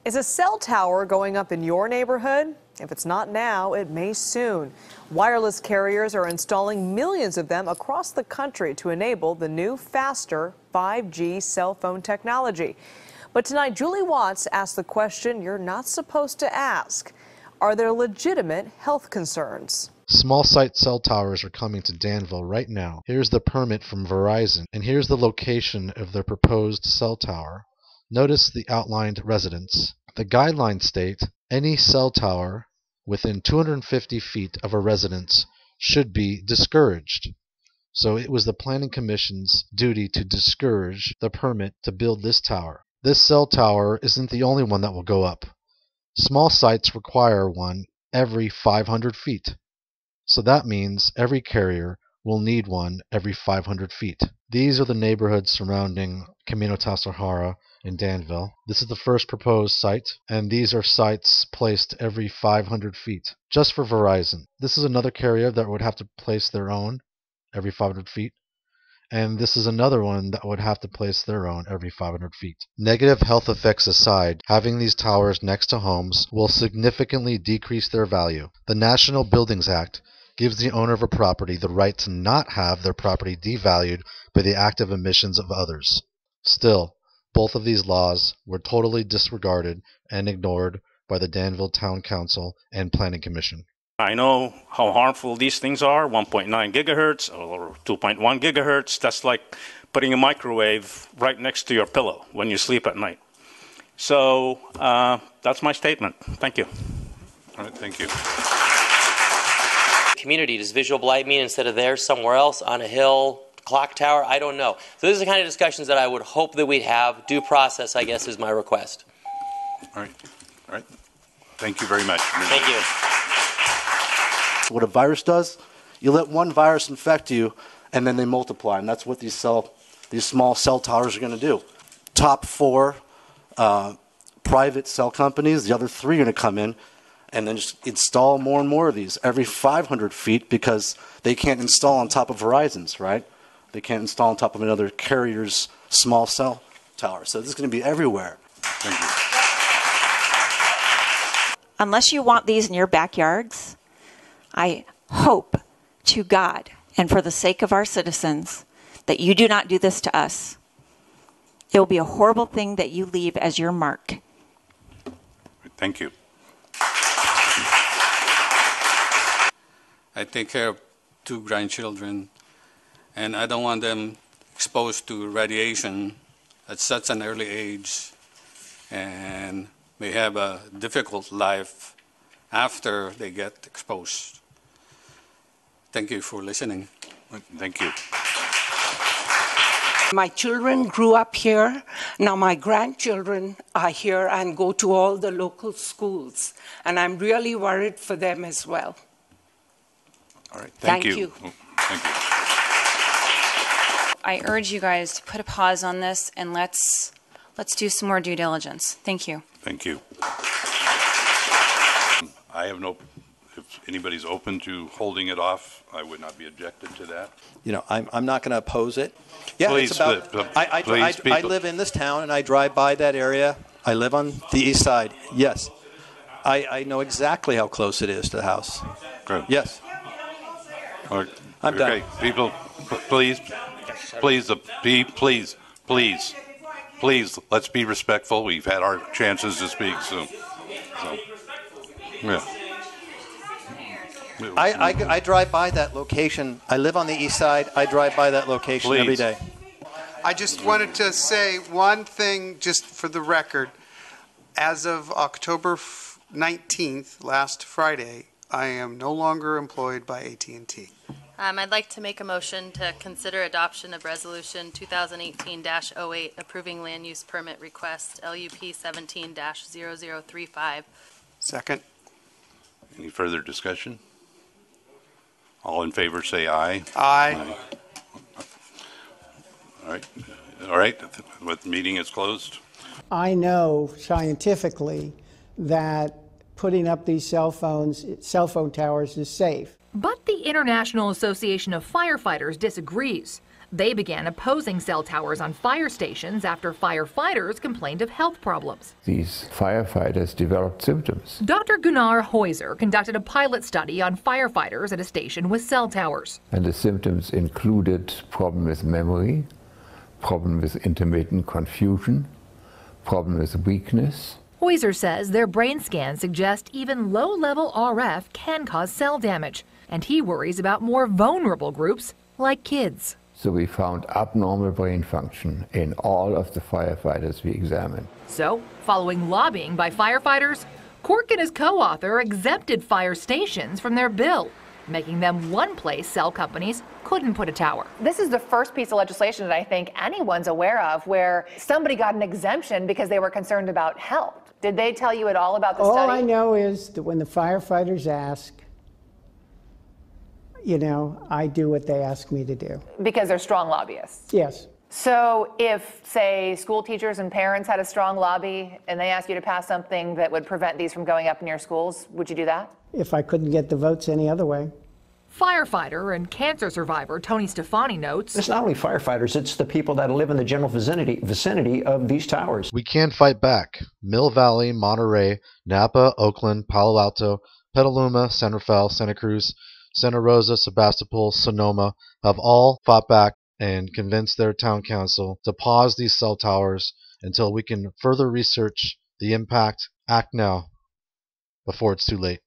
Is a cell tower going up in your neighborhood? If it's not now, it may soon. Wireless carriers are installing millions of them across the country to enable the new, faster 5G cell phone technology. But tonight, Julie Watts asked the question you're not supposed to ask. Are there legitimate health concerns? Small site cell towers are coming to Danville right now. Here's the permit from Verizon, and here's the location of their proposed cell tower. Notice the outlined residence. The guidelines state any cell tower within 250 feet of a residence should be discouraged. So it was the Planning Commission's duty to discourage the permit to build this tower. This cell tower isn't the only one that will go up. Small sites require one every 500 feet. So that means every carrier will need one every 500 feet. These are the neighborhoods surrounding Camino Tassajara in Danville. This is the first proposed site, and these are sites placed every 500 feet, just for Verizon. This is another carrier that would have to place their own every 500 feet, and this is another one that would have to place their own every 500 feet. Negative health effects aside, having these towers next to homes will significantly decrease their value. The National Buildings Act gives the owner of a property the right to not have their property devalued by the active emissions of others. Still, both of these laws were totally disregarded and ignored by the Danville Town Council and Planning Commission. I know how harmful these things are, 1.9 gigahertz or 2.1 gigahertz. That's like putting a microwave right next to your pillow when you sleep at night. So that's my statement. Thank you. All right, thank you. Community, does visual blight mean instead of there, somewhere else, on a hill, clock tower? I don't know. So these are the kind of discussions that I would hope that we'd have. Due process, I guess, is my request. All right. All right. Thank you very much. Thank you. What a virus does, you let one virus infect you, and then they multiply, and that's what these small cell towers are going to do. Top 4 private cell companies, the other 3 are going to come in and then just install more and more of these every 500 feet because they can't install on top of Verizon's, right? They can't install on top of another carrier's small cell tower. So this is going to be everywhere. Thank you. Unless you want these in your backyards, I hope to God and for the sake of our citizens that you do not do this to us. It will be a horrible thing that you leave as your mark. Thank you. I take care of 2 grandchildren, and I don't want them exposed to radiation at such an early age and may have a difficult life after they get exposed. Thank you for listening. Thank you. My children grew up here. Now my grandchildren are here and go to all the local schools, and I'm really worried for them as well. All right. Thank you. Thank you. I urge you guys to put a pause on this and let's do some more due diligence. Thank you. Thank you. I have no, if anybody's open to holding it off, I would not be objected to that. You know, I'm not going to oppose it. Yeah, please, it's about, I live in this town and I drive by that area. I live on the east side. Yes. I know exactly how close it is to the house. Good. Yes. Okay. I'm done. Okay, people, please, let's be respectful. We've had our chances to speak, so yeah. I drive by that location. I live on the east side. I drive by that location every day. I just wanted to say one thing just for the record. As of October 19th, last Friday, I am no longer employed by AT&T. I'd like to make a motion to consider adoption of Resolution 2018-08 approving land use permit request LUP 17-0035. Second. Any further discussion? All in favor say aye. Aye. All right. All right. The meeting is closed. I know scientifically that putting up these cell phone towers is safe. But the International Association of Firefighters disagrees. They began opposing cell towers on fire stations after firefighters complained of health problems. These firefighters developed symptoms. Dr. Gunnar Heuser conducted a pilot study on firefighters at a station with cell towers. And the symptoms included problem with memory, problem with intermittent confusion, problem with weakness. Heuser says their brain scans suggest even low-level RF can cause cell damage, and he worries about more vulnerable groups like kids. So we found abnormal brain function in all of the firefighters we examined. So, following lobbying by firefighters, Cork and his co-author exempted fire stations from their bill, making them one place cell companies couldn't put a tower. This is the first piece of legislation that I think anyone's aware of where somebody got an exemption because they were concerned about health. Did they tell you at all about the study? All I know is that when the firefighters ask, I do what they ask me to do. Because they're strong lobbyists? Yes. So if, say, school teachers and parents had a strong lobby and they asked you to pass something that would prevent these from going up in your schools, would you do that? If I couldn't get the votes any other way. Firefighter and cancer survivor Tony Stefani notes, it's not only firefighters, it's the people that live in the general vicinity of these towers. We can fight back. Mill Valley, Monterey, Napa, Oakland, Palo Alto, Petaluma, San Rafael, Santa Cruz, Santa Rosa, Sebastopol, Sonoma have all fought back and convinced their town council to pause these cell towers until we can further research the impact. Act now before it's too late.